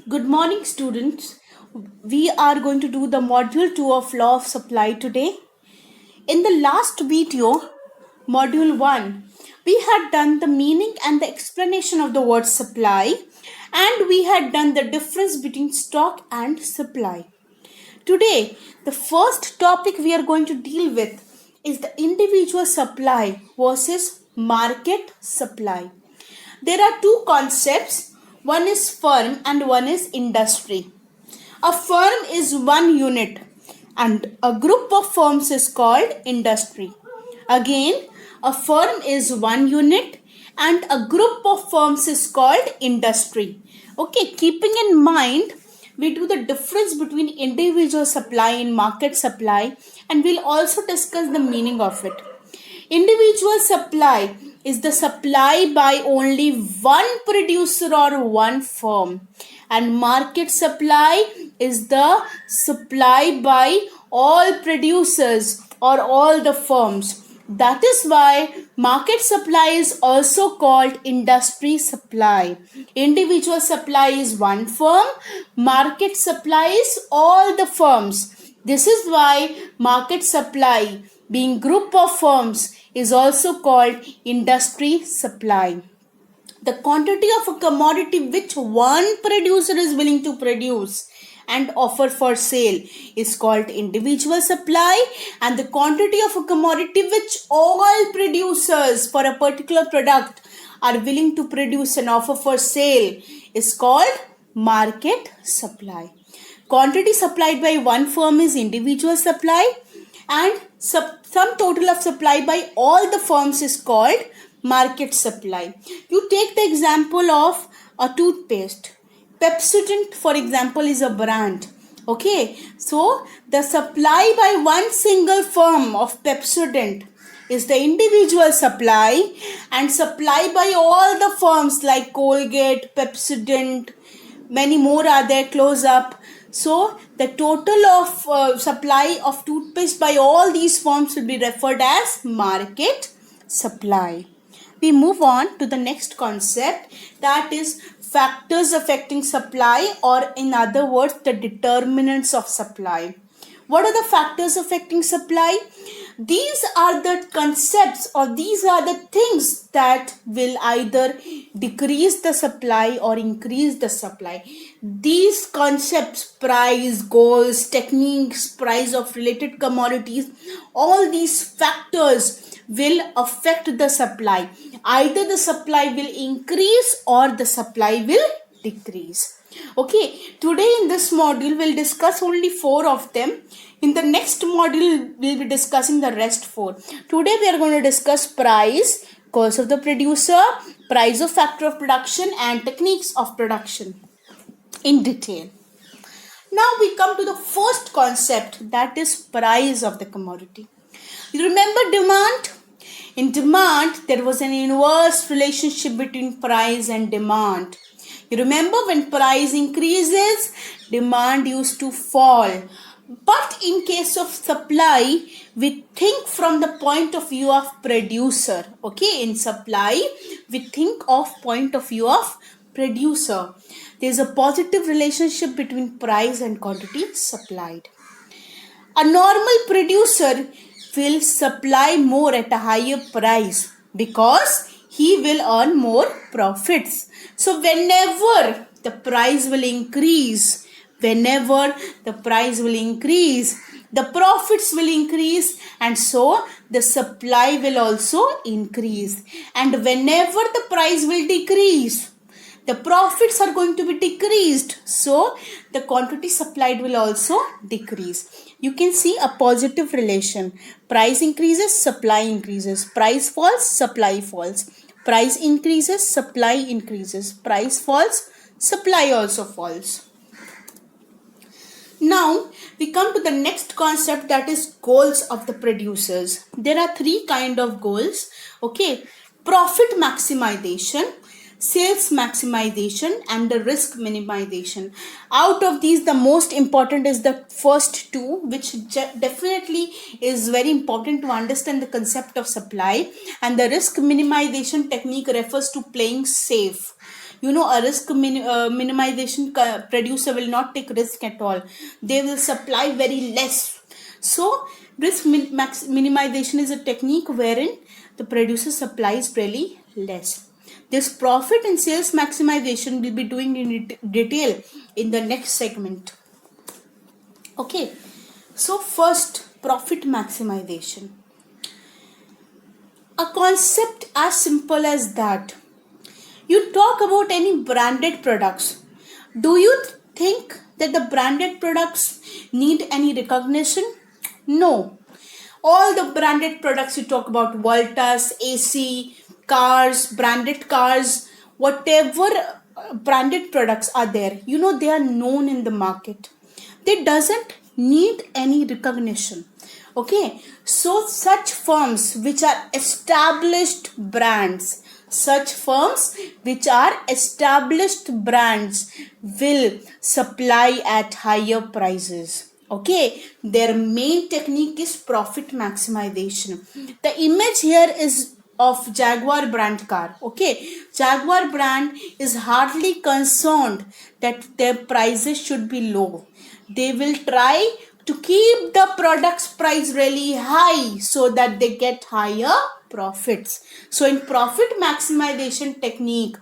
Good morning, students. We are going to do the module 2 of law of supply today. In the last video, module 1, we had done the meaning and the explanation of the word supply, and we had done the difference between stock and supply. Today, the first topic we are going to deal with is the individual supply versus market supply. There are two concepts. One is firm and one is industry. A firm is one unit and a group of firms is called industry. Again, a firm is one unit and a group of firms is called industry. Okay, keeping in mind, we do the difference between individual supply and market supply, and we'll also discuss the meaning of it. Individual supply is the supply by only one producer or one firm, and market supply is the supply by all producers or all the firms. That is why market supply is also called industry supply. Individual supply is one firm, market supply is all the firms. This is why market supply, being group of firms, is also called industry supply. The quantity of a commodity which one producer is willing to produce and offer for sale is called individual supply, and the quantity of a commodity which all producers for a particular product are willing to produce and offer for sale is called market supply. Quantity supplied by one firm is individual supply, and sum total of supply by all the firms is called market supply. You take the example of a toothpaste. Pepsodent, for example, is a brand. Okay, so the supply by one single firm of Pepsodent is the individual supply, and supply by all the firms like Colgate, Pepsodent, many more are there, Close Up. So the total of supply of toothpaste by all these firms will be referred as market supply. We move on to the next concept, that is factors affecting supply, or in other words, the determinants of supply. What are the factors affecting supply? These are the concepts, or these are the things that will either decrease the supply or increase the supply. These concepts, price, goals, techniques, price of related commodities, all these factors will affect the supply. Either the supply will increase or the supply will decrease. Okay, today in this module we'll discuss only 4 of them. In the next module we'll be discussing the rest 4. Today we are going to discuss price, cost of the producer, price of factor of production, and techniques of production in detail. Now we come to the first concept, that is price of the commodity. You remember demand? In demand, there was an inverse relationship between price and demand. You remember when price increases, demand used to fall. But in case of supply, we think from the point of view of producer. Okay, in supply, we think of point of view of producer. There is a positive relationship between price and quantity supplied. A normal producer will supply more at a higher price because he will earn more profits. So whenever the price will increase, the profits will increase, and so the supply will also increase. And whenever the price will decrease, the profits are going to be decreased, so the quantity supplied will also decrease. You can see a positive relation. Price increases, supply increases. Price falls, supply falls. Price increases, supply increases. Price falls, supply also falls. Now we come to the next concept, that is goals of the producers. There are 3 kind of goals. Okay, profit maximization, sales maximization, and the risk minimization. Out of these, the most important is the first 2, which definitely is very important to understand the concept of supply. And the risk minimization technique refers to playing safe. a risk minimization producer will not take risk at all. They will supply very less. So risk minimization is a technique wherein the producer supplies really less. This profit and sales maximization we'll be doing in detail in the next segment. Okay, so first, profit maximization. A concept as simple as that. You talk about any branded products. Do you think that the branded products need any recognition? No. All the branded products you talk about, Voltas, AC, cars, branded cars, whatever branded products are there, they are known in the market. They doesn't need any recognition. Okay, so such firms which are established brands, will supply at higher prices. Okay, their main technique is profit maximization. The image here is of Jaguar brand car. Okay, Jaguar brand is hardly concerned that their prices should be low. They will try to keep the product's price really high so that they get higher profits. So in profit maximization technique,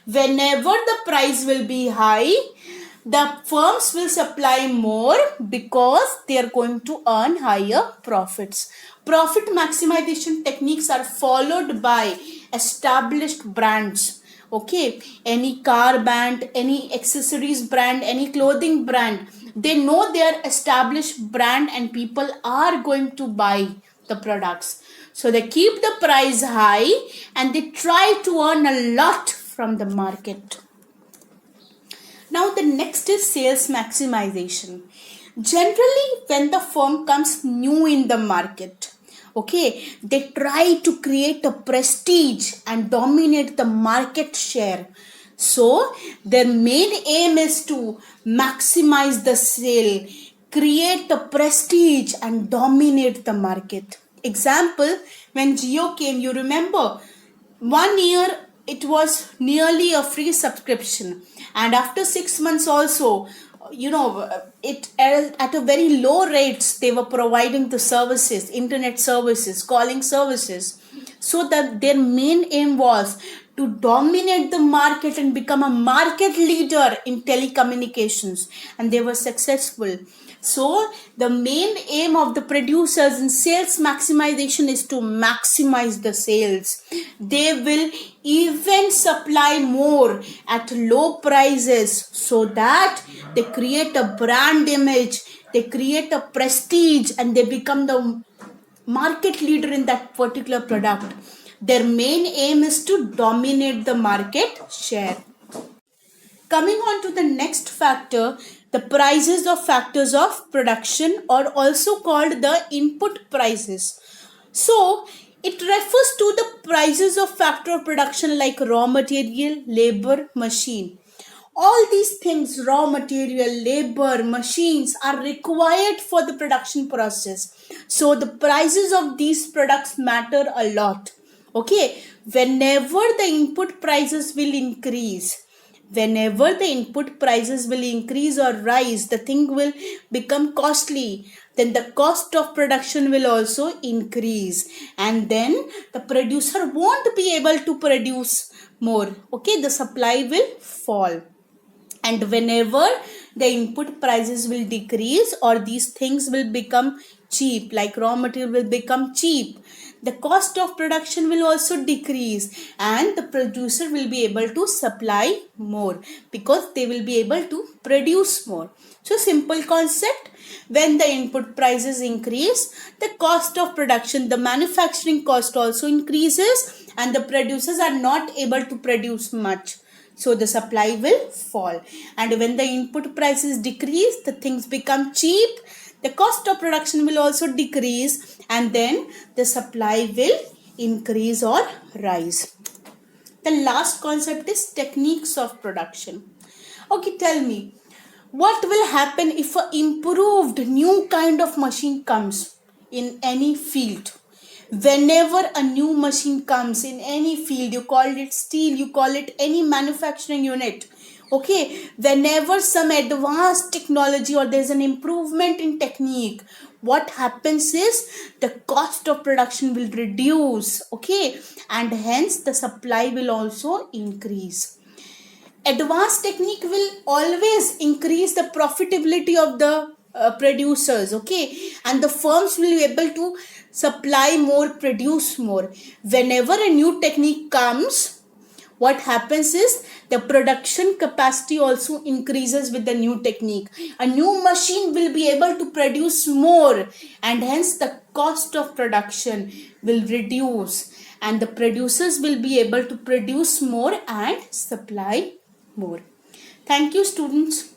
whenever the price will be high, the firms will supply more because they are going to earn higher profits. Profit maximization techniques are followed by established brands. Okay, any car brand, any accessories brand, any clothing brand, they know their established brand and people are going to buy the products. So they keep the price high and they try to earn a lot from the market. Now the next is sales maximization. Generally, when the firm comes new in the market, okay, they try to create a prestige and dominate the market share. So their main aim is to maximize the sale, create a prestige and dominate the market. Example, when Jio came, you remember, 1 year it was nearly a free subscription, and after 6 months also, it at a very low rates they were providing the services, internet services, calling services. So that their main aim was to dominate the market and become a market leader in telecommunications, and they were successful. So the main aim of the producers in sales maximization is to maximize the sales. They will even supply more at low prices so that they create a brand image, they create a prestige, and they become the market leader in that particular product. Their main aim is to dominate the market share. Coming on to the next factor, the prices of factors of production are also called the input prices. So it refers to the prices of factor of production like raw material, labor, machine. All these things, raw material, labor, machines, are required for the production process. So the prices of these products matter a lot. Okay, whenever the input prices will increase, or rise, the thing will become costly. Then the cost of production will also increase, and then the producer won't be able to produce more. Okay, the supply will fall. And whenever the input prices will decrease or these things will become cheap, like raw material will become cheap, the cost of production will also decrease and the producer will be able to supply more because they will be able to produce more. So simple concept, when the input prices increase, the cost of production, the manufacturing cost also increases and the producers are not able to produce much. So the supply will fall. And when the input prices decrease, the things become cheap. The cost of production will also decrease and then the supply will increase or rise. The last concept is techniques of production. Okay, tell me, what will happen if an improved new kind of machine comes in any field? Whenever a new machine comes in any field, you call it steel, you call it any manufacturing unit, okay, whenever some advanced technology or there's an improvement in technique, what happens is the cost of production will reduce, okay, and hence the supply will also increase. Advanced technique will always increase the profitability of the producers, okay, and the firms will be able to supply more, produce more. Whenever a new technique comes, what happens is the production capacity also increases with the new technique. A new machine will be able to produce more, and hence the cost of production will reduce, and the producers will be able to produce more and supply more. Thank you, students.